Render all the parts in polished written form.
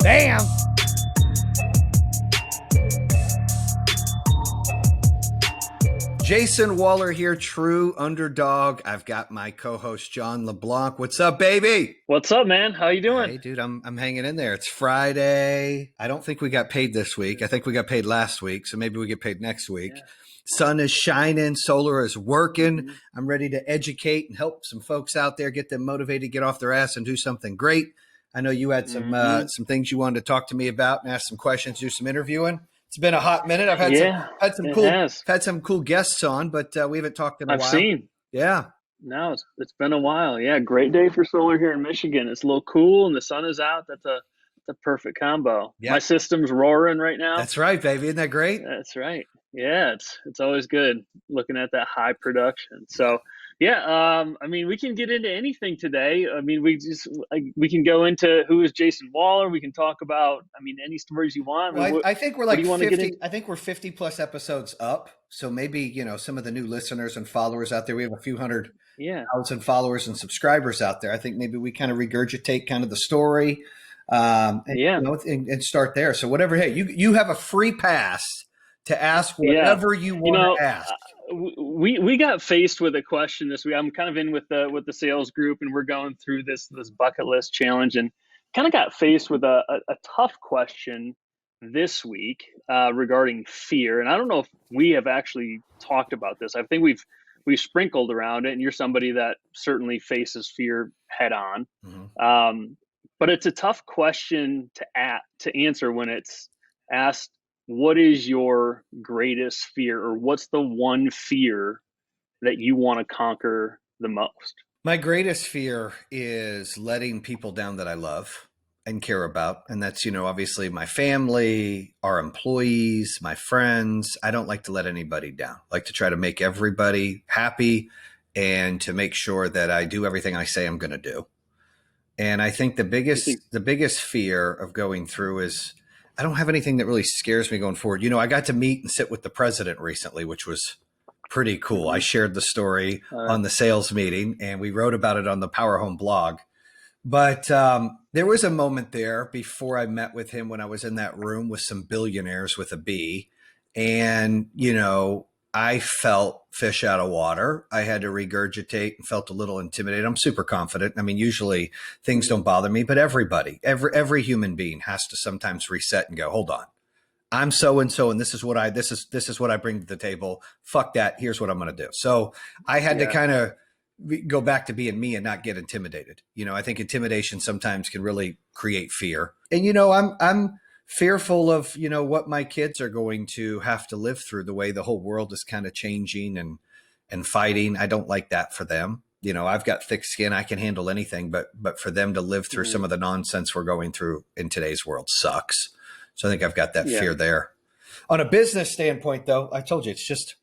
Bam! Jayson Waller here, true underdog. I've got my co-host John LeBlanc. What's up, baby? What's up, man? How you doing? Hey, dude, I'm hanging in there. It's Friday. I don't think we got paid this week. I think we got paid last week, so maybe we get paid next week. Yeah. Sun is shining. Solar is working. Mm-hmm. I'm ready to educate and help some folks out there, get them motivated, get off their ass and do something great. I know you had some things you wanted to talk to me about and ask some questions, do some interviewing. It's been a hot minute. I've had some cool guests on, but we haven't talked in a while. I've seen. Yeah. No, it's been a while. Yeah, great day for solar here in Michigan. It's a little cool and the sun is out. That's a perfect combo. Yep. My system's roaring right now. That's right, baby. Isn't that great? That's right. Yeah, it's always good looking at that high production. So yeah, I mean, we can get into anything today. I mean, we can go into who is Jayson Waller. We can talk about, I mean, any stories you want. Well, I think we're like 50. I think we're 50 plus episodes up. So maybe, some of the new listeners and followers out there, we have a few hundred thousand followers and subscribers out there. I think maybe we kind of regurgitate kind of the story and start there. So whatever, hey, you have a free pass to ask whatever you want to ask. We got faced with a question this week. I'm kind of in with the sales group, and we're going through this bucket list challenge, and kind of got faced with a tough question this week regarding fear. And I don't know if we have actually talked about this. I think we've sprinkled around it, and you're somebody that certainly faces fear head on. Mm-hmm. But it's a tough question to answer when it's asked, what is your greatest fear, or what's the one fear that you want to conquer the most? My greatest fear is letting people down that I love and care about. And that's, obviously my family, our employees, my friends. I don't like to let anybody down. I like to try to make everybody happy and to make sure that I do everything I say I'm going to do. And I think the biggest fear of going through is I don't have anything that really scares me going forward. I got to meet and sit with the president recently, which was pretty cool. I shared the story on the sales meeting, and we wrote about it on the POWERHOME blog. But there was a moment there before I met with him when I was in that room with some billionaires with a B. And, I felt fish out of water. I had to regurgitate and felt a little intimidated. I'm super confident. I mean, usually things don't bother me, but every human being has to sometimes reset and go, hold on, I'm so-and-so, and this is what I bring to the table. Fuck that. Here's what I'm going to do. So I had to kind of go back to being me and not get intimidated. I think intimidation sometimes can really create fear. And, I'm fearful of, what my kids are going to have to live through, the way the whole world is kind of changing and fighting. I don't like that for them. I've got thick skin. I can handle anything, but for them to live through some of the nonsense we're going through in today's world sucks. So I think I've got that fear there. On a business standpoint, though, I told you, it's just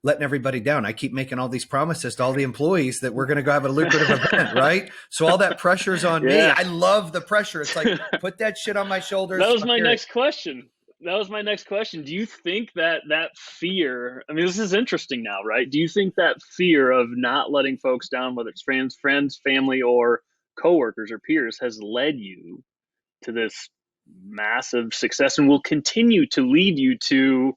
letting everybody down. I keep making all these promises to all the employees that we're going to go have a lucrative event, right? So all that pressure is on me. I love the pressure. It's like, put that shit on my shoulders. That was my next question. Do you think that fear, I mean, this is interesting now, right? Do you think that fear of not letting folks down, whether it's friends, family, or coworkers or peers, has led you to this massive success and will continue to lead you to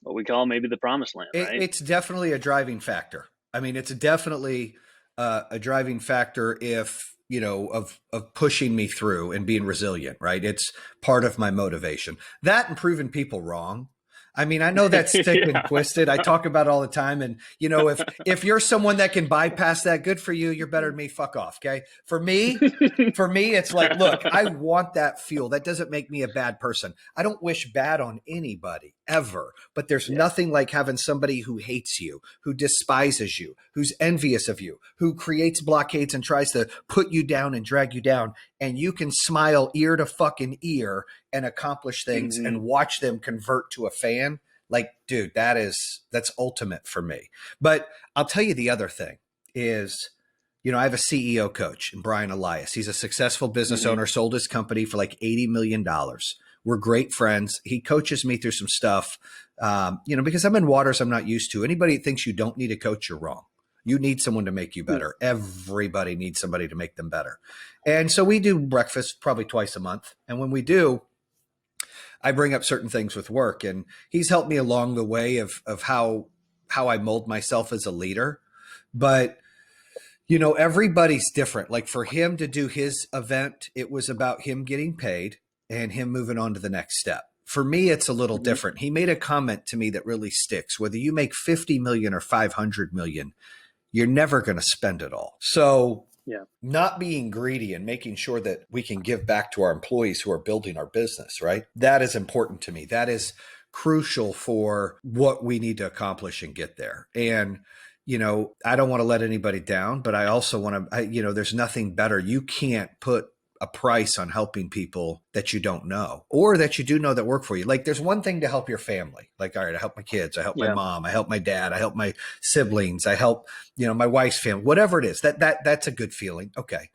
what we call maybe the promised land, right? It's definitely a driving factor. I mean, it's definitely a driving factor of pushing me through and being resilient, right? It's part of my motivation. That and proving people wrong. I mean, I know that's thick and twisted. I talk about it all the time. And, if you're someone that can bypass that, good for you. You're better than me. Fuck off. Okay. For me, it's like, look, I want that fuel. That doesn't make me a bad person. I don't wish bad on anybody ever, but there's nothing like having somebody who hates you, who despises you, who's envious of you, who creates blockades and tries to put you down and drag you down. And you can smile ear to fucking ear and accomplish things and watch them convert to a fan. Like, dude, that's ultimate for me. But I'll tell you the other thing is, I have a CEO coach, Brian Elias. He's a successful business owner, sold his company for like $80 million. We're great friends. He coaches me through some stuff, because I'm in waters I'm not used to. Anybody that thinks you don't need a coach, you're wrong. You need someone to make you better. Everybody needs somebody to make them better. And so we do breakfast probably twice a month. And when we do, I bring up certain things with work, and he's helped me along the way of how I mold myself as a leader. But everybody's different. Like for him to do his event, it was about him getting paid and him moving on to the next step. For me, it's a little Mm-hmm. different. He made a comment to me that really sticks. Whether you make 50 million or 500 million, you're never going to spend it all. So Yeah. not being greedy and making sure that we can give back to our employees who are building our business, right? That is important to me. That is crucial for what we need to accomplish and get there. And I don't want to let anybody down, but I also want to, there's nothing better. You can't put a price on helping people that you don't know or that you do know that work for you. Like there's one thing to help your family. Like, all right, I help my kids. I help my Yeah. mom. I help my dad. I help my siblings. I help, my wife's family, whatever it is, that's a good feeling. Okay.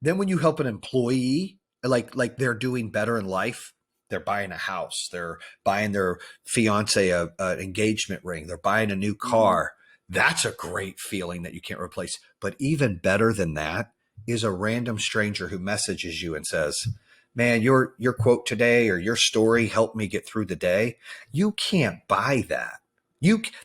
Then when you help an employee, like they're doing better in life, they're buying a house, they're buying their fiance an engagement ring, they're buying a new Mm-hmm. car. That's a great feeling that you can't replace. But even better than that is a random stranger who messages you and says, man, your quote today or your story helped me get through the day. You can't buy that.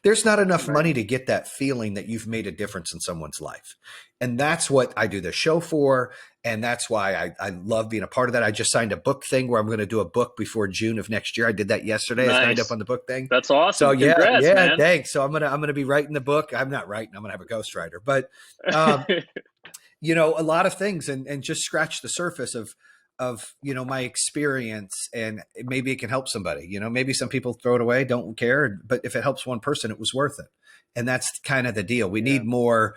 There's not enough Right. money to get that feeling that you've made a difference in someone's life. And that's what I do the show for. And that's why I love being a part of that. I just signed a book thing where I'm going to do a book before June of next year. I did that yesterday. I signed up Nice. on the book thing. That's So awesome. yeah, Congrats, yeah, man. thanks. So I'm gonna be writing the book. I'm not writing. I'm gonna have a ghostwriter, but um, a lot of things, and just scratch the surface of my experience, and maybe it can help somebody. Maybe some people throw it away, don't care, but if it helps one person, it was worth it. And that's kind of the deal. We Yeah. need more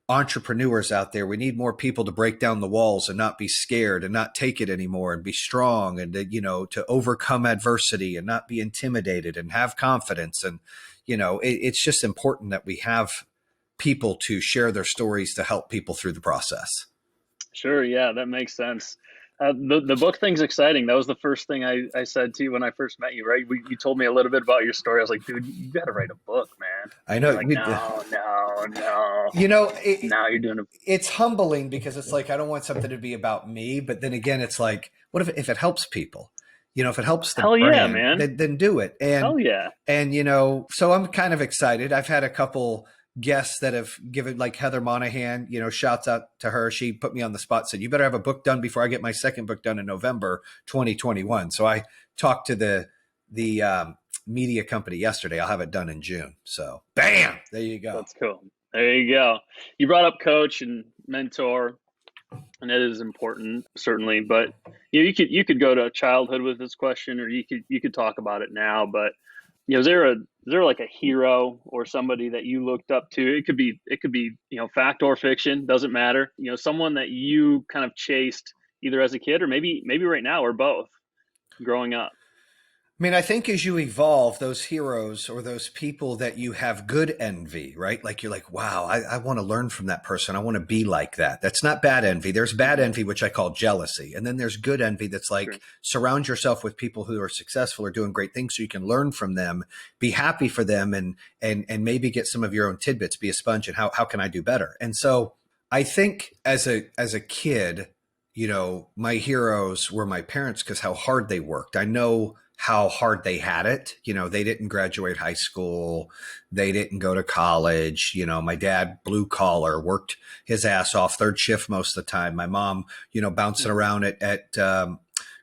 entrepreneurs out there. We need more people to break down the walls and not be scared and not take it anymore and be strong and to overcome adversity and not be intimidated and have confidence. And it's just important that we have people to share their stories to help people through the process. Sure. Yeah, that makes sense. The book thing's exciting. That was the first thing I said to you when I first met you, right? You told me a little bit about your story. I was like, dude, you got to write a book, man. I You're know like, no, no, no. you know, it, Now you're doing a it's humbling because it's like, I don't want something to be about me, but then again, it's like, what if it helps people? If it helps the hell yeah, brand, man. then do it. Hell yeah. And so I'm kind of excited. I've had a couple guests that have given, like Heather Monahan, shouts out to her. She put me on the spot, said, you better have a book done before I get my second book done in November 2021. So I talked to the media company yesterday. I'll have it done in June. So bam, there you go. That's cool. There you go. You brought up coach and mentor, and that is important, certainly. But you could go to childhood with this question, or you could talk about it now. But is there like a hero or somebody that you looked up to? It could be fact or fiction, doesn't matter. Someone that you kind of chased either as a kid or maybe right now or both growing up. I mean, I think as you evolve, those heroes or those people that you have good envy, right? Like you're like, wow, I want to learn from that person. I want to be like that. That's not bad envy. There's bad Mhm. envy, which I call jealousy. And then there's good envy that's Sure. like surround yourself with people who are successful or doing great things so you can learn from them, be happy for them, and maybe get some of your own tidbits, be a sponge, and how can I do better? And so I think as a kid, my heroes were my parents because how hard they worked. I know how hard they had it. They didn't graduate high school. They didn't go to college. My dad, blue collar, worked his ass off, third shift most of the time. My mom, bouncing Mhm. around at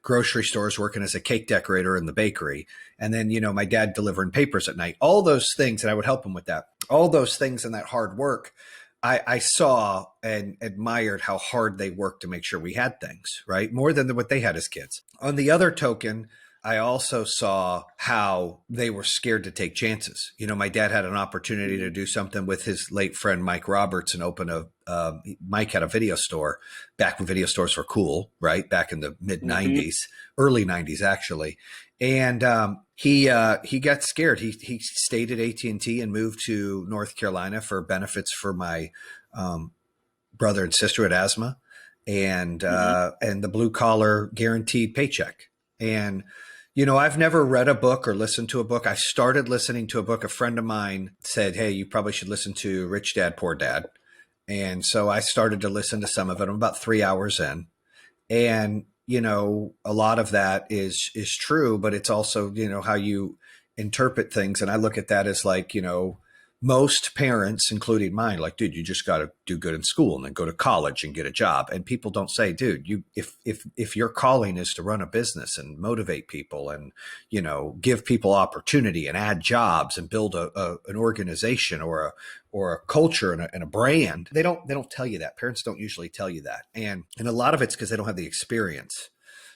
grocery stores, working as a cake decorator in the bakery. And then, my dad delivering papers at night, all those things. And I would help him with that. All those things and that hard work. I saw and admired how hard they worked to make sure we had things, right? More than what they had as kids. On the other token, I also saw how they were scared to take chances. My dad had an opportunity to Mhm. do something with his late friend, Mike Roberts, and open Mike had a video store back when video stores were cool, right? Back in the mid Mhm. 90s, early 90s, actually. And he got scared. He stayed at AT&T and moved to North Carolina for benefits for my um, brother and sister had asthma, and Mhm. the blue collar guaranteed paycheck. And I've never read a book or listened to a book. I started listening to a book. A friend of mine said, "Hey, you probably should listen to Rich Dad, Poor Dad." And so I started to listen to some of it. I'm about 3 hours in. And a lot of that is true, but it's also how you interpret things. And I look at that as like most parents, including mine, like, dude, you just got to do good in school and then go to college and get a job. And people don't say, dude, you if your calling is to run a business and motivate people and give people opportunity and add jobs and build an organization or a culture and a brand, they don't tell you that. Parents don't usually tell you that, and a lot of it's because they don't have the experience.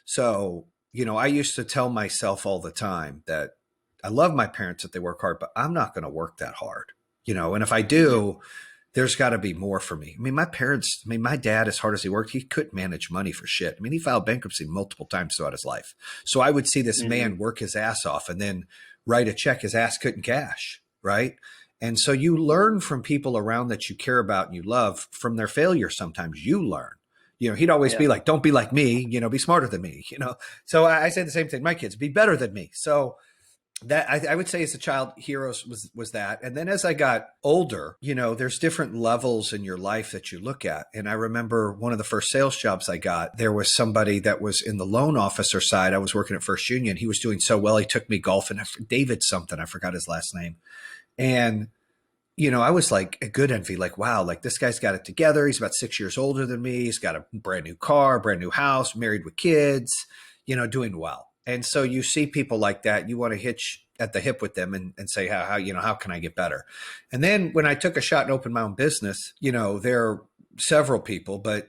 So I used to tell myself all the time that I love my parents, that they work hard, but I'm not going to work that hard, and if I Hmm. do, there's got to be more for me. I mean, my dad, as hard as he worked, he couldn't manage money for shit. I mean, he filed bankruptcy multiple times throughout his life. So I would see this Hmm. man work his ass off and then write a check his ass couldn't cash. Right. And so you learn from people around that you care about and you love from their failure. Sometimes you learn. He'd always Yeah. be like, don't be like me, be smarter than me, So I say the same thing. My kids, be better than me. So that I would say as a child, heroes was that. And then as I got older, there's different levels in your life that you look at. And I remember one of the first sales jobs I got, there was somebody that was in the loan officer side. I was working at First Union. He was doing so well. He took me golfing. David something, I forgot his last name. And I was like a good envy, like, wow, like this guy's got it together. He's about 6 years older than me. He's got a brand new car, brand new house, married with kids, doing well. And so you see people like that, you want to hitch at the hip with them and say, how can I get better? And then when I took a shot and opened my own business, there are several people, but,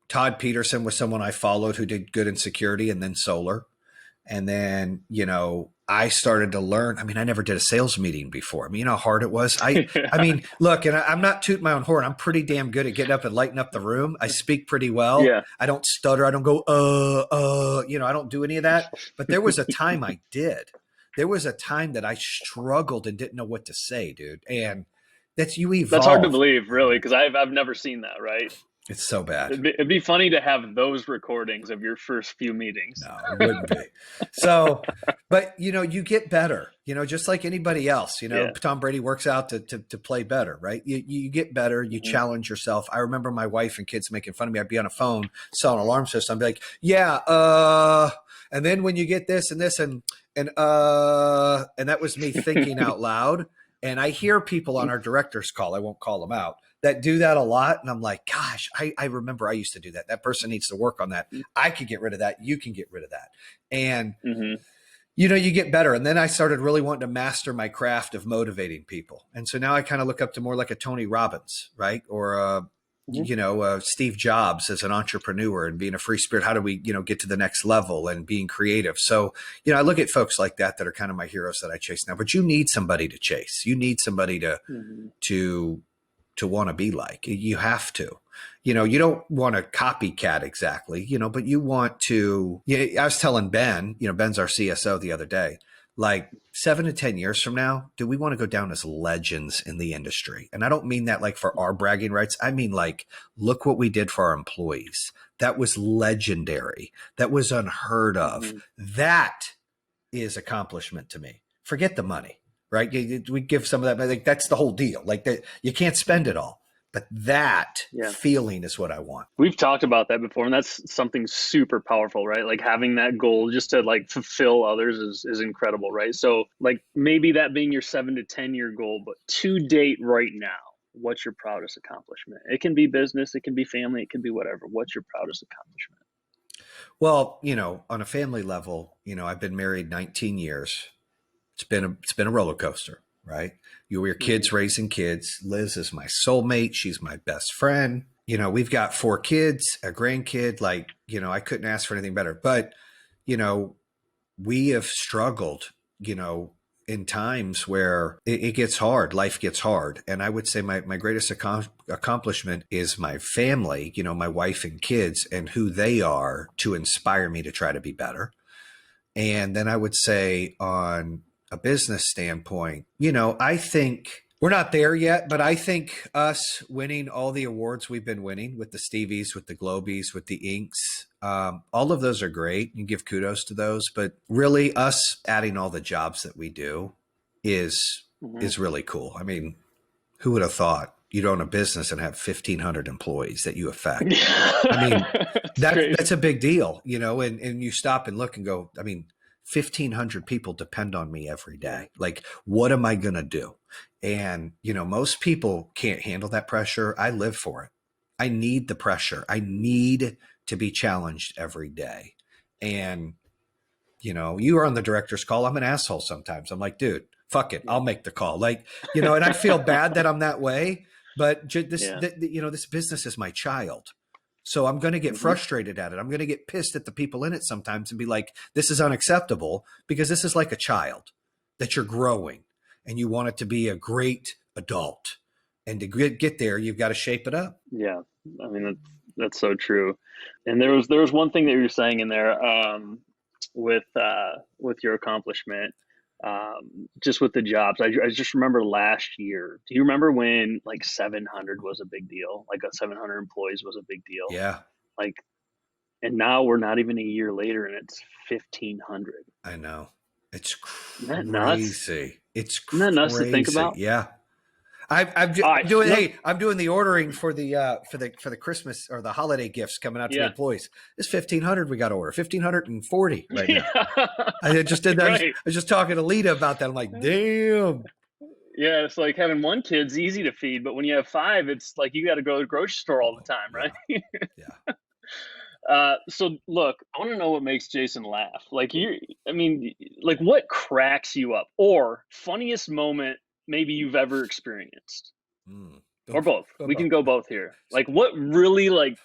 Todd Peterson was someone I followed who did good in security and then solar. And then, I started to learn. I mean, I never did a sales meeting before. I mean, how hard it was. I mean, look, and I'm not tooting my own horn. I'm pretty damn good at getting up and lighting up the room. I speak pretty well. Yeah. I don't stutter. I don't go, I don't do any of that. But there was a time I did. There was a time that I struggled and didn't know what to say, dude. And that's you That's hard to evolve. believe, really, because I've never seen that. Right? It's so bad. It'd be funny to have those recordings of your first few meetings. No, it wouldn't be. So, but you get better, just like anybody else, Yeah. Tom Brady works out to play better, right? You get better, you Hmm. challenge yourself. I remember my wife and kids making fun of me. I'd be on a phone, sell an alarm system. I'd be like, yeah, and then when you get this and this and that was me thinking out loud. And I hear people on our director's call, I won't call them out, that do that a lot. And I'm like, gosh, I remember I used to do that. That person needs to work on that. I could get rid of that. You can get rid of that. And, Hmm. you get better. And then I started really wanting to master my craft of motivating people. And so now I kind of look up to more like a Tony Robbins, right? Or, Hmm. Steve Jobs as an entrepreneur and being a free spirit. How do we, get to the next level and being creative? So, I look at folks like that are kind of my heroes that I chase now, but you need somebody to chase. You need somebody Hmm. to want to be like. You have to. You don't want to copycat exactly, but you want to. I was telling Ben, Ben's our CSO the other day, like 7 to 10 years from now, do we want to go down as legends in the industry? And I don't mean that like for our bragging rights. I mean, like, look what we did for our employees. That was legendary. That was unheard of. Hmm. That is accomplishment to me. Forget the money, right? We give some of that, but like that's the whole deal. Like that, you can't spend it all, but that Yeah. feeling is what I want. We've talked about that before, and that's something super powerful, right? Like having that goal just to like fulfill others is incredible, right? So like maybe that being your 7 to 10 year goal, but to date right now, what's your proudest accomplishment? It can be business, it can be family, it can be whatever. What's your proudest accomplishment? Well, on a family level, I've been married 19 years. It's been a roller coaster, right? Your Hmm. kids raising kids. Liz is my soulmate. She's my best friend. We've got 4 kids, a grandkid. Like, I couldn't ask for anything better. But, you know, we have struggled, in times where it gets hard, life gets hard. And I would say my greatest accomplishment is my family, my wife and kids and who they are to inspire me to try to be better. And then I would say on a business standpoint, I think We're not there yet, but I think us winning all the awards we've been winning with the Stevies, with the Globies, with the Inks, all of those are great. You give kudos to those, but really us adding all the jobs that we do is Mhm. is really cool. I mean, who would have thought you'd own a business and have 1,500 employees that you affect? I mean, It's that's crazy. a big deal, and you stop and look and go, I mean, 1,500 people depend on me every Yeah. day. Like, what am I going to do? And, most people can't handle that pressure. I live for it. I need the pressure. I need to be challenged every day. And, you are on the director's call. I'm an asshole sometimes. I'm like, dude, fuck it. Yeah. I'll make the call. Like, and I feel bad that I'm that way, but Yeah. this business is my child. So I'm going to get Hmm. frustrated at it. I'm going to get pissed at the people in it sometimes and be like, this is unacceptable because this is like a child that you're growing and you want it to be a great adult. And to get there, you've got to shape it up. Yeah. I mean, that's so true. And there was one thing that you were saying in there, with your accomplishment, just with the jobs. I just remember last year. Do you remember when like 700 was a big deal? Like 700 employees was a big deal. Yeah, Like, and now we're not even a year later, and it's 1,500. I know. It's Isn't that nuts? crazy. It's Isn't that nuts to think crazy. about? Yeah. I'm All right. doing. Let, Hey, I'm doing the ordering for the Christmas or the holiday gifts coming out to the yeah. employees. It's 1,500 we got to order. 1,540 right now. Yeah. I just did that. I Right. was just talking to Lita about that. I'm like, damn. Yeah, it's like having one kid's easy to feed, but when you have five, it's like you got to go to the grocery store all the time, Yeah, right? yeah. So look, I want to know what makes Jason laugh. Like I mean, like what cracks you up, or funniest moment maybe you've ever experienced, Mm. or both. We can Both. go both here. Like what really like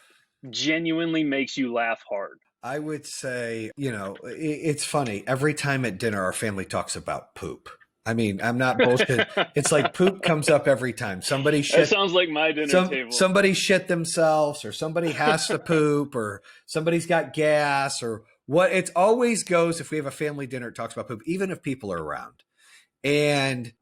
genuinely makes you laugh hard. I would say, it's funny. Every time at dinner, our family talks about poop. I mean, I'm not bullshit. It's like poop comes up every time. That sounds like my dinner table. Somebody shit themselves, or somebody has to poop, or somebody's got gas, or what. It always goes if we have a family dinner, it talks about poop, even if people are around. And,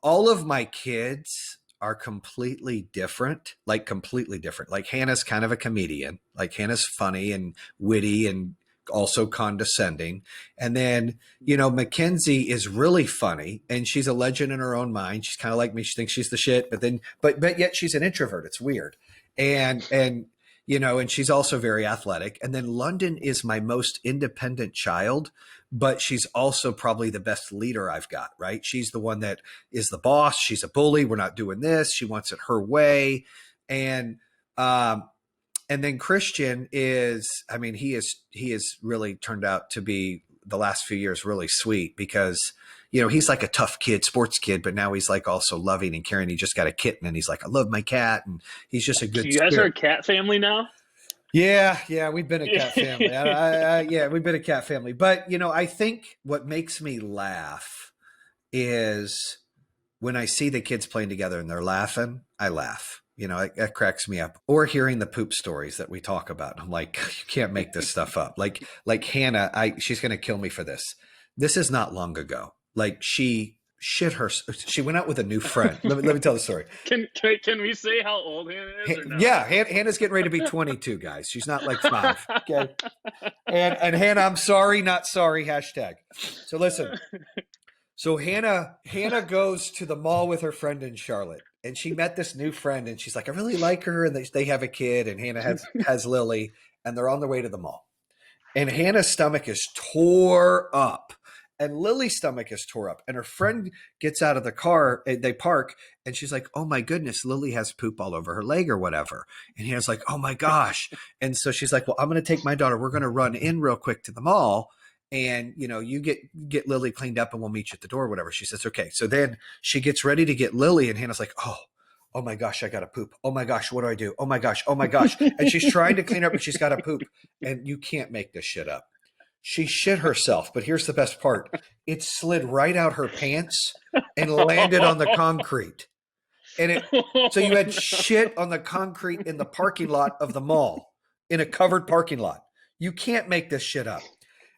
all of my kids are completely different, like completely different. Like Hannah's kind of a comedian. Like Hannah's funny and witty and also condescending. And then, Mackenzie is really funny and she's a legend in her own mind. She's kind of like me. She thinks she's the shit, but yet she's an introvert. It's weird. And, and she's also very athletic. And then London is my most independent child, but she's also probably the best leader I've got, right? She's the one that is the boss. She's a bully. We're not doing this. She wants it her way. And, um, and then Christian is, I mean, he has really turned out to be the last few years really sweet because, he's like a tough kid, sports kid, but now he's like also loving and caring. He just got a kitten and he's like, I love my cat. And he's just a So good you guys are a spirit. cat family now? Yeah, we've been a cat family. Yeah. Yeah, we've been a cat family. But I think what makes me laugh is when I see the kids playing together and they're laughing. I laugh. It cracks me up. Or hearing the poop stories that we talk about. I'm like, you can't make this stuff up. Like Hannah, she's gonna kill me for this. This is not long ago. Like she went out with a new friend. Let me tell the story. Can we say how old Hannah is or no? Yeah, Hannah's getting ready to be 22, guys. She's not like 5. Okay. And Hannah, I'm sorry, not sorry, hashtag. So listen. So Hannah goes to the mall with her friend in Charlotte, and she met this new friend, and she's like, I really like her, and they have a kid, and Hannah has Lily, and they're on their way to the mall. And Hannah's stomach is tore up. And Lily's stomach is tore up. And her friend gets out of the car. They park. And she's like, oh, my goodness, Lily has poop all over her leg or whatever. And Hannah's like, oh, my gosh. And so she's like, well, I'm going to take my daughter. We're going to run in real quick to the mall. And, you get Lily cleaned up and we'll meet you at the door or whatever. She says, okay. So then she gets ready to get Lily. And Hannah's like, oh my gosh, I got to poop. Oh my gosh, what do I do? Oh my gosh. And she's trying to clean up, but she's got to poop. And you can't make this shit up. She shit herself, but here's the best part. It slid right out her pants and landed on the concrete. So you had shit on the concrete in the parking lot of the mall, in a covered parking lot. You can't make this shit up.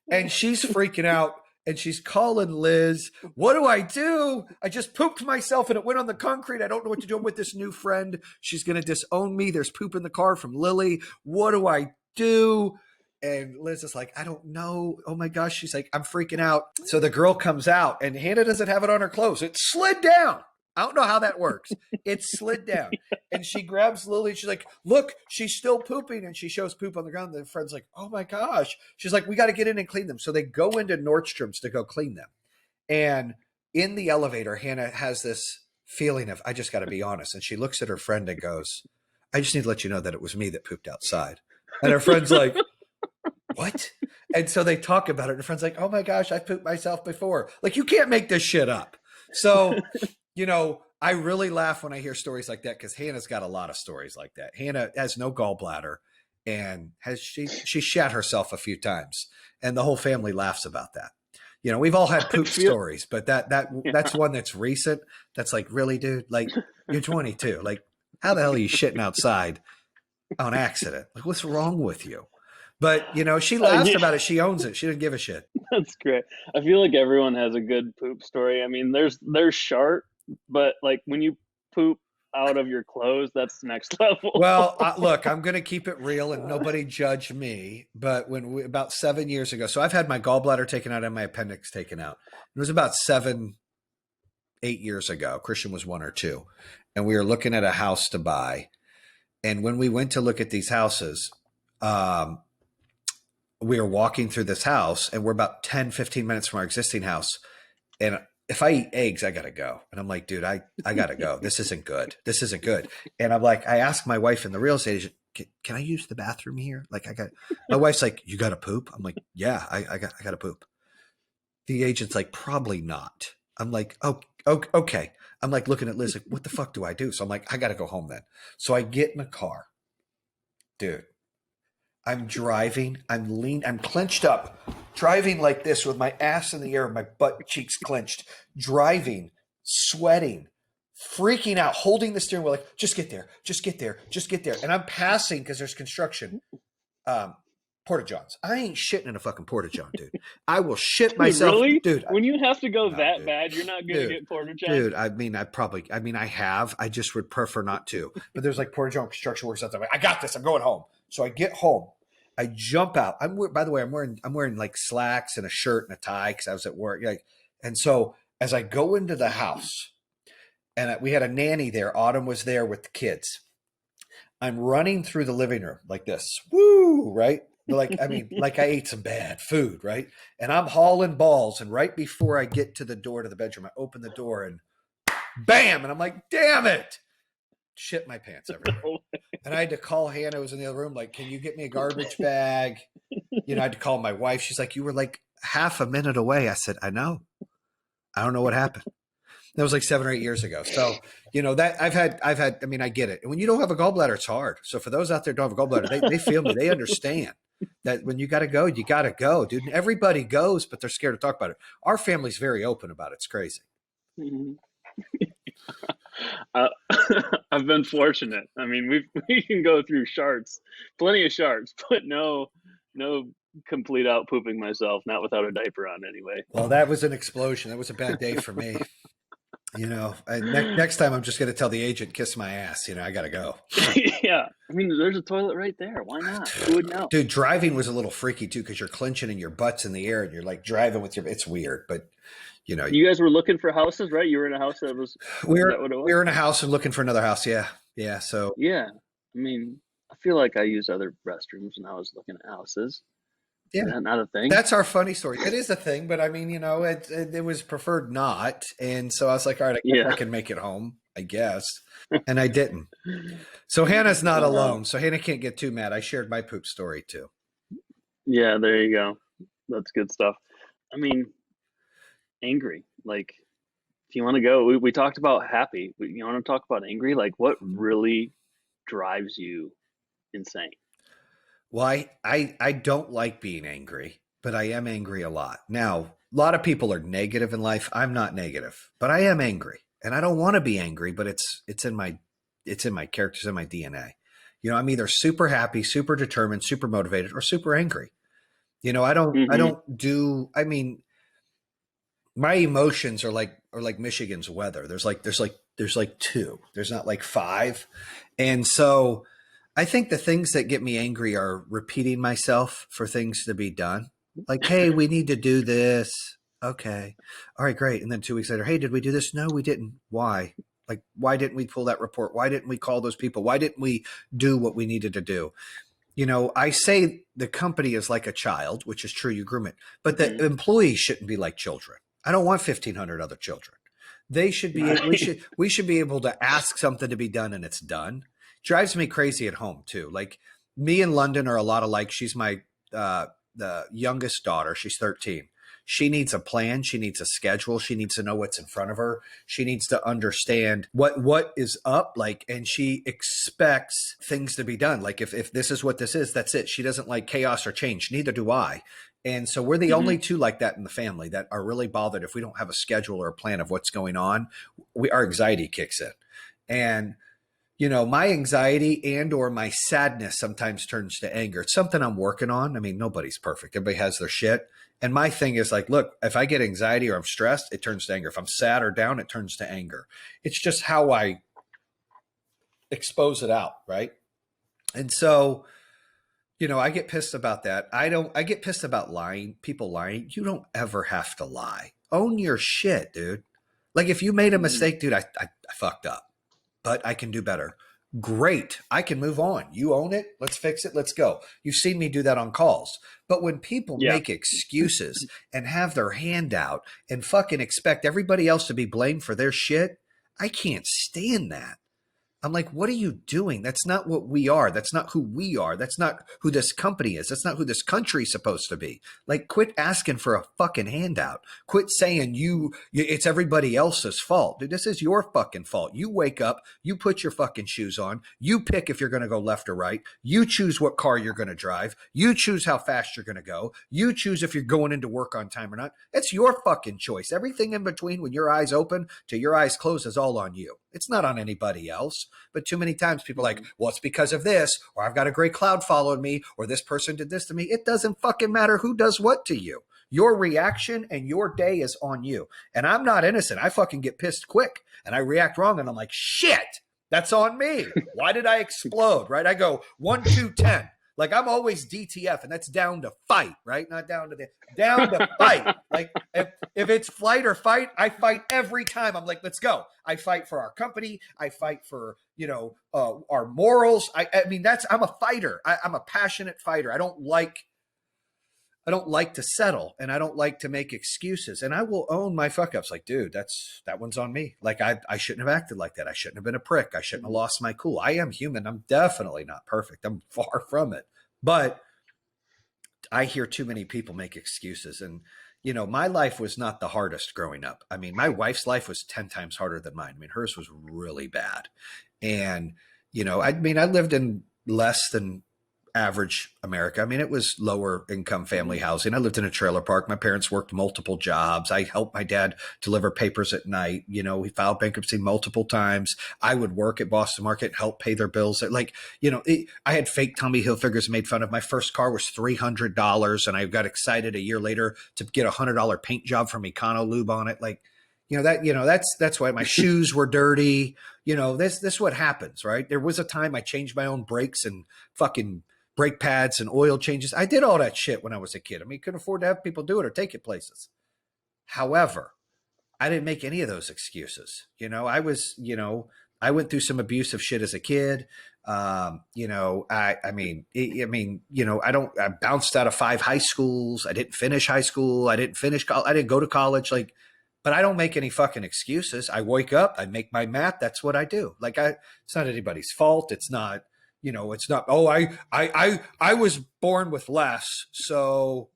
And she's freaking out. and she's calling Liz. What do I do? I just pooped myself and it went on the concrete. I don't know what to do. I'm with this new friend. She's going to disown me. There's poop in the car from Lily. What do I do? And Liz is like, I don't know. Oh my gosh. She's like, I'm freaking out. So the girl comes out and Hannah doesn't have it on her clothes. It slid down. I don't know how that works. It slid down. And she grabs Lily. She's like, look, she's still pooping. And she shows poop on the ground. The friend's like, oh my gosh. She's like, we got to get in and clean them. So they go into Nordstrom's to go clean them. And in the elevator, Hannah has this feeling of, I just got to be honest. And she looks at her friend and goes, I just need to let you know that it was me that pooped outside. And her friend's like, what? And so they talk about it. And her friend's like, oh my gosh, I pooped myself before. Like, you can't make this shit up. So, you know, I really laugh when I hear stories like that because Hannah's got a lot of stories like that. Hannah has no gallbladder and she shat herself a few times, and the whole family laughs about that. You know, we've all had poop stories, but that's one that's recent. That's like, really, dude? Like, you're 22. Like, how the hell are you shitting outside on accident? Like, what's wrong with you? But, you know, she laughs about it. She owns it. She didn't give a shit. That's great. I feel like everyone has a good poop story. I mean, there's sharp, but like when you poop out of your clothes, that's the next level. Well, look, I'm going to keep it real and nobody judge me. But about 7 years ago, so I've had my gallbladder taken out and my appendix taken out. It was about 7, 8 years ago. Christian was 1 or 2. And we were looking at a house to buy. And when we went to look at these houses, we were walking through this house and we're about 10, 15 minutes from our existing house. And if I eat eggs, I got to go. And I'm like, dude, I got to go. This isn't good. This isn't good. And I'm like, I asked my wife and the real estate agent, can I use the bathroom here? Like, my wife's like, you got to poop? I'm like, yeah, I got to poop. The agent's like, probably not. I'm like, oh, okay. I'm like looking at Liz, like, what the fuck do I do? So I'm like, I got to go home then. So I get in the car, dude. I'm driving. I'm clenched up, driving like this with my ass in the air, my butt cheeks clenched, driving, sweating, freaking out, holding the steering wheel, like, just get there, just get there, just get there. And I'm passing because there's construction. Porta-johns. I ain't shitting in a fucking porta-john, dude. I will shit myself. Really? Dude. When you have to go that dude. bad, you're not going to get porta-johns? Dude, I have. I just would prefer not to. But there's like porta-john construction works out there. I got this. I'm going home. So I get home. I jump out. By the way, I'm wearing like slacks and a shirt and a tie because I was at work. Like, and so as I go into the house, and we had a nanny there. Autumn was there with the kids. I'm running through the living room like this. Woo, right? Like, I mean, like I ate some bad food, right? And I'm hauling balls. And right before I get to the door to the bedroom, I open the door and bam! And I'm like, damn it. Shit my pants everywhere. And I had to call Hannah, who was in the other room, like, can you get me a garbage bag? You know, I had to call my wife. She's like, you were like half a minute away. I said, I know. I don't know what happened. That was like 7 or 8 years ago. So, you know, that I've had, I mean, I get it. And when you don't have a gallbladder, it's hard. So for those out there who don't have a gallbladder, they feel me. They understand that when you got to go, you got to go, dude. And everybody goes, but they're scared to talk about it. Our family's very open about it. It's crazy. Mm-hmm. I've been fortunate. I mean, we can go through sharts, plenty of sharts, but no complete out pooping myself, not without a diaper on anyway. Well, that was an explosion. That was a bad day for me. You know, next time I'm just going to tell the agent, kiss my ass. You know, I got to go. Yeah. I mean, there's a toilet right there. Why not? Who would know? Dude, driving was a little freaky too because you're clenching and your butt's in the air and you're like driving with it's weird, but you know. You guys were looking for houses, right? You were in a house that was. We were in a house and looking for another house. Yeah. Yeah. So. Yeah. I mean, I feel like I used other restrooms when I was looking at houses. Yeah. Is that not a thing? That's our funny story. It is a thing, but I mean, you know, it was preferred not. And so I was like, all right, I guess I can make it home, I guess. And I didn't. So Hannah's not alone. So Hannah can't get too mad. I shared my poop story too. Yeah, there you go. That's good stuff. I mean, angry. Like, if you want to go, we talked about happy. You want to talk about angry? Like, what really drives you insane? Well, I don't like being angry, but I am angry a lot. Now, a lot of people are negative in life. I'm not negative, but I am angry. And I don't want to be angry, but it's in my character, it's in my DNA. You know, I'm either super happy, super determined, super motivated, or super angry. You know, I mean, my emotions are like Michigan's weather. There's like two. There's not like five. And so I think the things that get me angry are repeating myself for things to be done. Like, hey, we need to do this. Okay. All right, great. And then 2 weeks later, hey, did we do this? No, we didn't. Why? Like, why didn't we pull that report? Why didn't we call those people? Why didn't we do what we needed to do? I say the company is like a child, which is true, you groom it, but the Mhm. employees shouldn't be like children. I don't want 1,500 other children. They should be, Right. we should be able to ask something to be done and it's done. Drives me crazy at home too. Like me and London are a lot alike. She's my, the youngest daughter. She's 13. She needs a plan. She needs a schedule. She needs to know what's in front of her. She needs to understand what is up, like, and she expects things to be done. Like if this is what this is, that's it. She doesn't like chaos or change. Neither do I. And so we're the Hmm. only two like that in the family that are really bothered if we don't have a schedule or a plan of what's going on. Our anxiety kicks in. And my anxiety and or my sadness sometimes turns to anger. It's something I'm working on. I mean, nobody's perfect. Everybody has their shit. And my thing is like, look, if I get anxiety or I'm stressed, it turns to anger. If I'm sad or down, it turns to anger. It's just how I expose it out, right? And so, I get pissed about that. I get pissed about lying, people lying. You don't ever have to lie. Own your shit, dude. Like if you made a Hmm. mistake, dude, I fucked up, but I can do better. Great. I can move on. You own it. Let's fix it. Let's go. You've seen me do that on calls. But when people Yeah. make excuses and have their hand out and fucking expect everybody else to be blamed for their shit, I can't stand that. I'm like, what are you doing? That's not what we are. That's not who we are. That's not who this company is. That's not who this country's supposed to be. Like, quit asking for a fucking handout. Quit saying it's everybody else's fault. Dude, this is your fucking fault. You wake up, you put your fucking shoes on, you pick if you're going to go left or right. You choose what car you're going to drive. You choose how fast you're going to go. You choose if you're going into work on time or not. It's your fucking choice. Everything in between when your eyes open to your eyes closed is all on you. It's not on anybody else. But too many times people are like, Hmm. well, it's because of this, or I've got a great cloud following me, or this person did this to me. It doesn't fucking matter who does what to you. Your reaction and your day is on you. And I'm not innocent. I fucking get pissed quick and I react wrong and I'm like, shit, that's on me. Why did I explode? Right? I go 1, 2, 10. Like I'm always DTF, and that's down to fight, right? Not down to fight. Like if it's flight or fight, I fight every time. I'm like, let's go. I fight for our company. I fight for our morals. I mean I'm a fighter. I'm a passionate fighter. I don't like to settle, and I don't like to make excuses, and I will own my fuck ups. Like, dude, that one's on me. Like I shouldn't have acted like that. I shouldn't have been a prick. I shouldn't have Hmm. lost my cool. I am human. I'm definitely not perfect. I'm far from it. But I hear too many people make excuses. And, my life was not the hardest growing up. I mean, my wife's life was 10 times harder than mine. I mean, hers was really bad. And, I mean, I lived in less than average America. I mean, it was lower income family Hmm. housing. I lived in a trailer park. My parents worked multiple jobs. I helped my dad deliver papers at night. He filed bankruptcy multiple times. I would work at Boston Market, help pay their bills. Like, I had fake Tommy Hilfigers made fun of. My first car was $300, and I got excited a year later to get $100 paint job from Econo Lube on it. Like, that's why my shoes were dirty. This what happens, right? There was a time I changed my own brakes and fucking brake pads and oil changes. I did all that shit when I was a kid. I mean, couldn't afford to have people do it or take it places. However, I didn't make any of those excuses. I went through some abusive shit as a kid. I bounced out of 5 high schools. I didn't finish high school. I didn't go to college. Like, but I don't make any fucking excuses. I wake up, I make my math. That's what I do. Like, it's not anybody's fault. It's not, it's not, oh, I was born with less. So,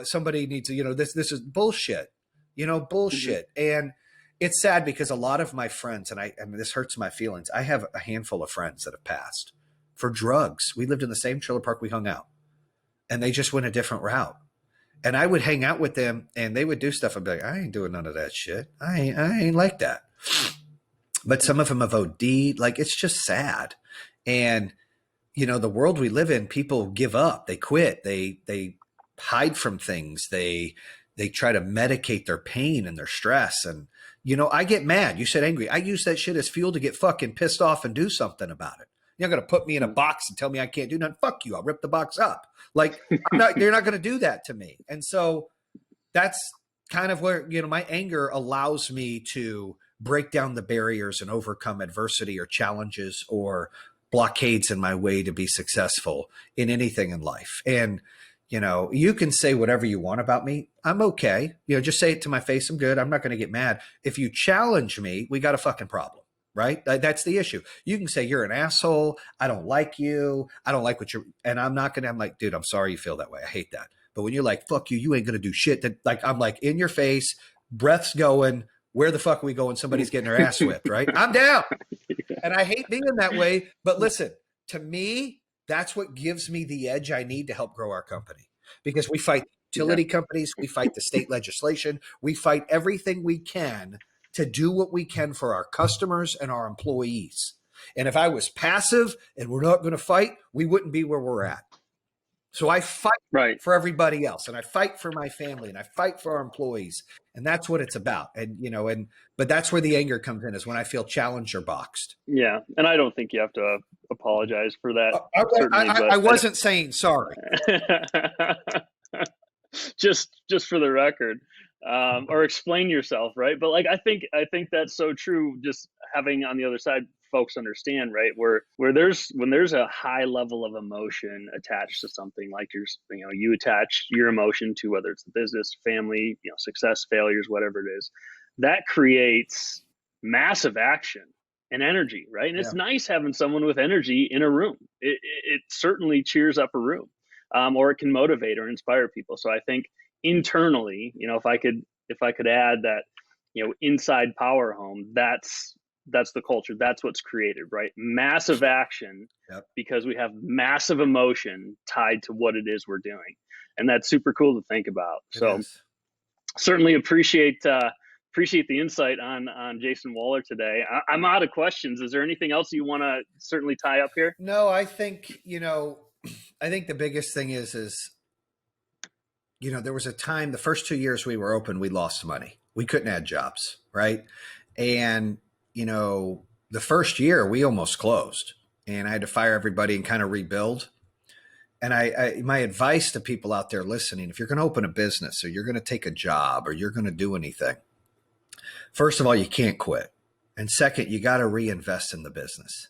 somebody needs to, this is bullshit, Hmm. bullshit. And it's sad because a lot of my friends, and I mean, this hurts my feelings. I have a handful of friends that have passed for drugs. We lived in the same trailer park, we hung out, and they just went a different route. And I would hang out with them and they would do stuff. I'd be like, I ain't doing none of that shit. I ain't like that. But some of them have OD'd. Like, it's just sad. And, the world we live in, people give up, they quit, they hide from things. they try to medicate their pain and their stress. And, you know, I get mad. You said angry. I use that shit as fuel to get fucking pissed off and do something about it. You're not going to put me in a box and tell me I can't do nothing. Fuck you. I'll rip the box up. Like, you're not going to do that to me. And so that's kind of where, you know, my anger allows me to break down the barriers and overcome adversity or challenges or blockades in my way to be successful in anything in life. And, you know, you can say whatever you want about me. I'm okay. You know, just say it to my face. I'm good. I'm not going to get mad. If you challenge me, we got a fucking problem, right? That's the issue. You can say you're an asshole. I don't like you. I don't like what you're, and I'm not going to, I'm like, dude, I'm sorry you feel that way. I hate that. But when you're like, fuck you, you ain't going to do shit. That, like, I'm like in your face, breath's going, where the fuck are we going? Somebody's getting their ass whipped, right? I'm down. And I hate being that way. But listen, to me, that's what gives me the edge I need to help grow our company, because we fight utility companies, we fight the state legislation, we fight everything we can to do what we can for our customers and our employees. And if I was passive and we're not going to fight, we wouldn't be where we're at. So I fight for everybody else, and I fight for my family, and I fight for our employees, and that's what it's about. And, you know, but that's where the anger comes in, is when I feel challenged or boxed. Yeah. And I don't think you have to apologize for that. I wasn't saying sorry. just for the record, or explain yourself. Right. But like, I think that's so true. Just having on the other side, folks understand, right? When there's a high level of emotion attached to something, like you attach your emotion to whether it's the business, family, you know, success, failures, whatever it is, that creates massive action and energy, right? And it's nice having someone with energy in a room. It certainly cheers up a room, or it can motivate or inspire people. So I think internally, you know, if I could add that, you know, inside Power Home, that's the culture. That's what's created, right? Massive action, because we have massive emotion tied to what it is we're doing. And that's super cool to think about. So certainly appreciate the insight on Jayson Waller today. I'm out of questions. Is there anything else you want to certainly tie up here? No, I think, you know, I think the biggest thing is, you know, there was a time, the first 2 years we were open, we lost money. We couldn't add jobs, right? And, you know, the first year we almost closed, and I had to fire everybody and kind of rebuild. And my advice to people out there listening, if you're going to open a business or you're going to take a job or you're going to do anything, first of all, you can't quit. And second, you got to reinvest in the business.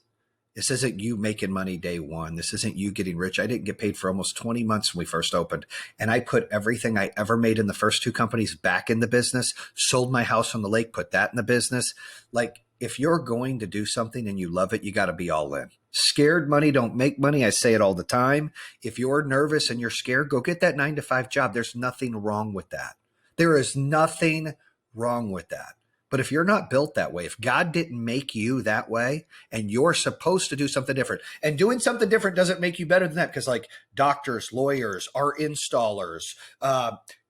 This isn't you making money day one. This isn't you getting rich. I didn't get paid for almost 20 months when we first opened. And I put everything I ever made in the first 2 companies back in the business, sold my house on the lake, put that in the business. Like, if you're going to do something and you love it, you got to be all in. Scared money don't make money. I say it all the time. If you're nervous and you're scared, go get that 9-to-5 job. There's nothing wrong with that. There is nothing wrong with that. But if you're not built that way, if God didn't make you that way and you're supposed to do something different, and doing something different doesn't make you better than that, because like doctors, lawyers, art installers,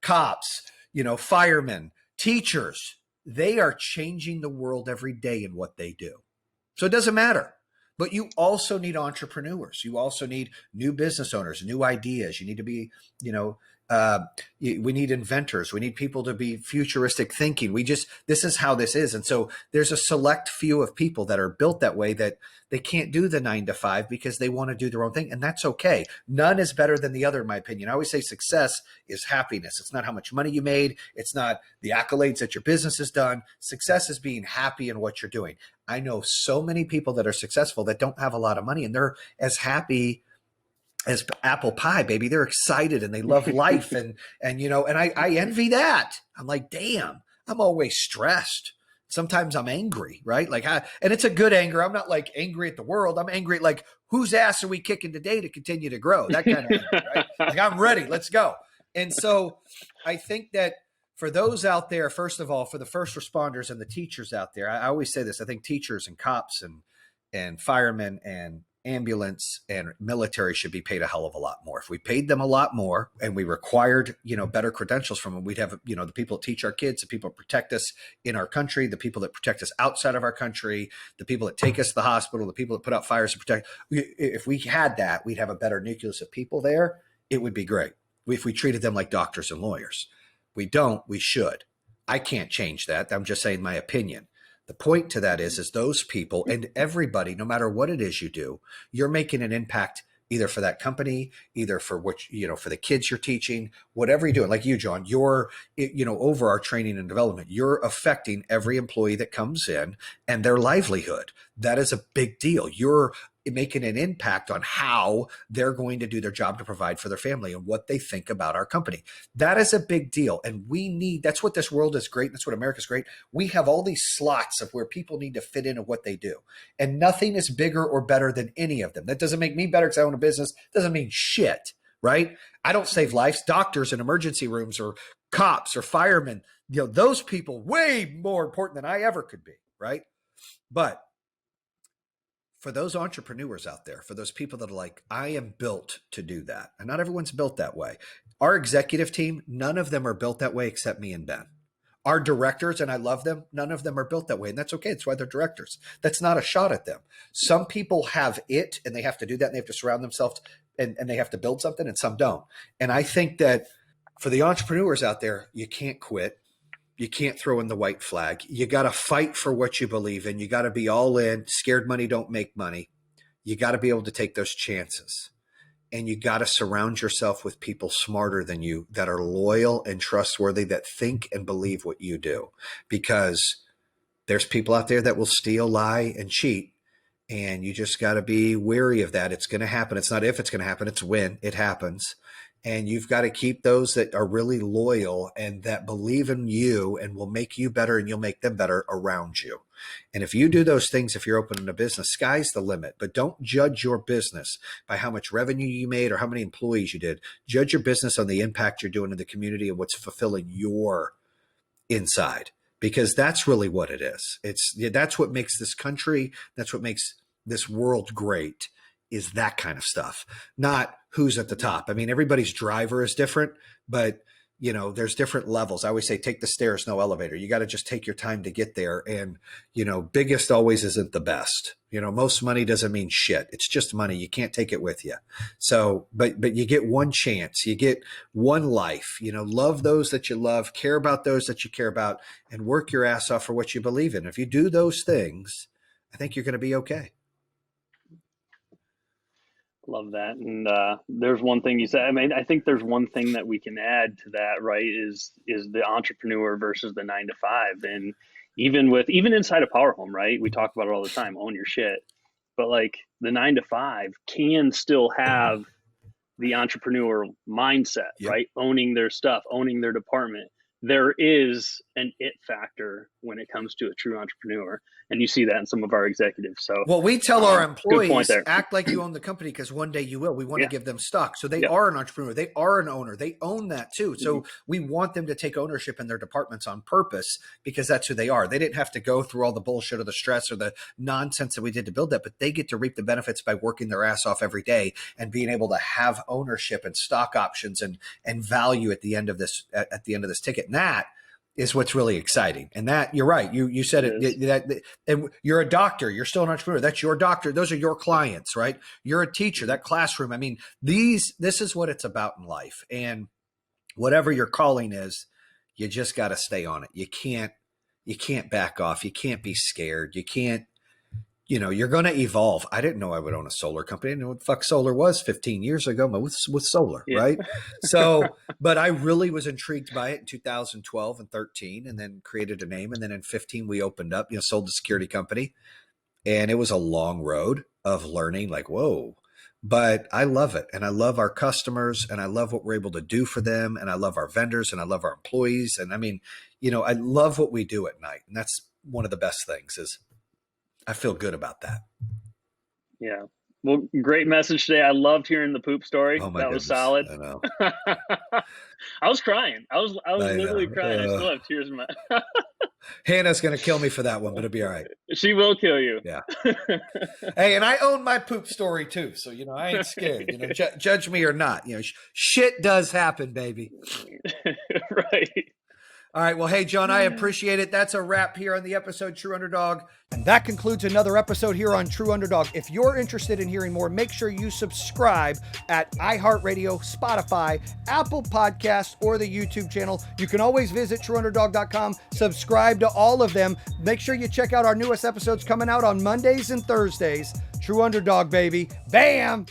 cops, you know, firemen, teachers, they are changing the world every day in what they do. So it doesn't matter. But you also need entrepreneurs. You also need new business owners, new ideas. You need to be, you know, we need inventors. We need people to be futuristic thinking. This is how this is. And so there's a select few of people that are built that way, that they can't do the 9-to-5 because they want to do their own thing. And that's okay. None is better than the other, in my opinion. I always say success is happiness. It's not how much money you made. It's not the accolades that your business has done. Success is being happy in what you're doing. I know so many people that are successful that don't have a lot of money, and they're as happy as apple pie, baby. They're excited and they love life. and, you know, and I envy that. I'm like, damn, I'm always stressed. Sometimes I'm angry, right? Like, and it's a good anger. I'm not like angry at the world. I'm angry at like, whose ass are we kicking today to continue to grow? That kind of anger, right? Like, I'm ready. Let's go. And so I think that for those out there, first of all, for the first responders and the teachers out there, I always say this. I think teachers and cops and firemen and ambulance and military should be paid a hell of a lot more. If we paid them a lot more and we required, you know, better credentials from them, we'd have, you know, the people that teach our kids, the people that protect us in our country, the people that protect us outside of our country, the people that take us to the hospital, the people that put out fires to protect. If we had that, we'd have a better nucleus of people there. It would be great if we treated them like doctors and lawyers. We don't, we should. I can't change that. I'm just saying my opinion. The point to that is those people and everybody, no matter what it is you do, you're making an impact either for that company, either for what, for the kids you're teaching, whatever you're doing. Like you, John, you're, over our training and development, you're affecting every employee that comes in and their livelihood. That is a big deal. You're making an impact on how they're going to do their job to provide for their family and what they think about our company. That is a big deal. And that's what this world is great. That's what America's great. We have all these slots of where people need to fit in of what they do. And nothing is bigger or better than any of them. That doesn't make me better because I own a business. Doesn't mean shit, right? I don't save lives. Doctors in emergency rooms or cops or firemen, those people way more important than I ever could be, right? But for those entrepreneurs out there, for those people that are like, I am built to do that. And not everyone's built that way. Our executive team, none of them are built that way except me and Ben. Our directors, and I love them, none of them are built that way. And that's okay. That's why they're directors. That's not a shot at them. Some people have it and they have to do that and they have to surround themselves and they have to build something, and some don't. And I think that for the entrepreneurs out there, you can't quit. You can't throw in the white flag. You got to fight for what you believe in. You got to be all in. Scared money don't make money. You got to be able to take those chances. And you got to surround yourself with people smarter than you that are loyal and trustworthy, that think and believe what you do. Because there's people out there that will steal, lie, and cheat. And you just got to be wary of that. It's going to happen. It's not if it's going to happen. It's when it happens. And you've got to keep those that are really loyal and that believe in you and will make you better and you'll make them better around you. And if you do those things, if you're opening a business, sky's the limit. But don't judge your business by how much revenue you made or how many employees you did. Judge your business on the impact you're doing in the community and what's fulfilling your inside, because that's really what it is. That's what makes this country, that's what makes this world great, is that kind of stuff, not who's at the top. I mean, everybody's driver is different, but there's different levels. I always say, take the stairs, no elevator. You got to just take your time to get there. And, biggest always isn't the best. Most money doesn't mean shit. It's just money. You can't take it with you. So, but you get one chance, you get one life, love those that you love, care about those that you care about, and work your ass off for what you believe in. If you do those things, I think you're going to be okay. Love that. And there's one thing you said. I mean, I think there's one thing that we can add to that, right? Is the entrepreneur versus the 9 to 5. And even inside of Power Home, right? We talk about it all the time. Own your shit. But like the 9 to 5 can still have the entrepreneur mindset, Yep. right? Owning their stuff, owning their department. There is an it factor when it comes to a true entrepreneur. And you see that in some of our executives. So, well, we tell our good point employees, there. act like you own the company because one day you will. We want Yeah. to give them stock. So they Yep. are an entrepreneur. They are an owner. They own that too. So we want them to take ownership in their departments on purpose because that's who they are. They didn't have to go through all the bullshit or the stress or the nonsense that we did to build that, but they get to reap the benefits by working their ass off every day and being able to have ownership and stock options and value at the end of this ticket. And that is what's really exciting. And that, you're right. You said it, and you're a doctor, you're still an entrepreneur. That's your doctor. Those are your clients, right? You're a teacher, that classroom. I mean, this is what it's about in life. And whatever your calling is, you just got to stay on it. You can't back off. You can't be scared. You can't, you're going to evolve. I didn't know I would own a solar company. I didn't know what the fuck solar was 15 years ago with solar, Yeah. right? So, but I really was intrigued by it in 2012 and 13 and then created a name. And then in 15, we opened up, sold the security company. And it was a long road of learning, like, whoa. But I love it. And I love our customers and I love what we're able to do for them. And I love our vendors and I love our employees. And I mean, I love what we do at night. And that's one of the best things is I feel good about that. Yeah. Well, great message today. I loved hearing the poop story. Oh my that goodness. was solid. I know. I was crying. I was literally know. crying. I still have tears in my. Hannah's going to kill me for that one, but it'll be all right. She will kill you. Yeah. Hey, and I own my poop story too. So, I ain't scared, judge me or not, shit does happen, baby. Right. All right. Well, hey, John, I appreciate it. That's a wrap here on the episode True Underdog. And that concludes another episode here on True Underdog. If you're interested in hearing more, make sure you subscribe at iHeartRadio, Spotify, Apple Podcasts, or the YouTube channel. You can always visit trueunderdog.com, subscribe to all of them. Make sure you check out our newest episodes coming out on Mondays and Thursdays. True Underdog, baby. Bam!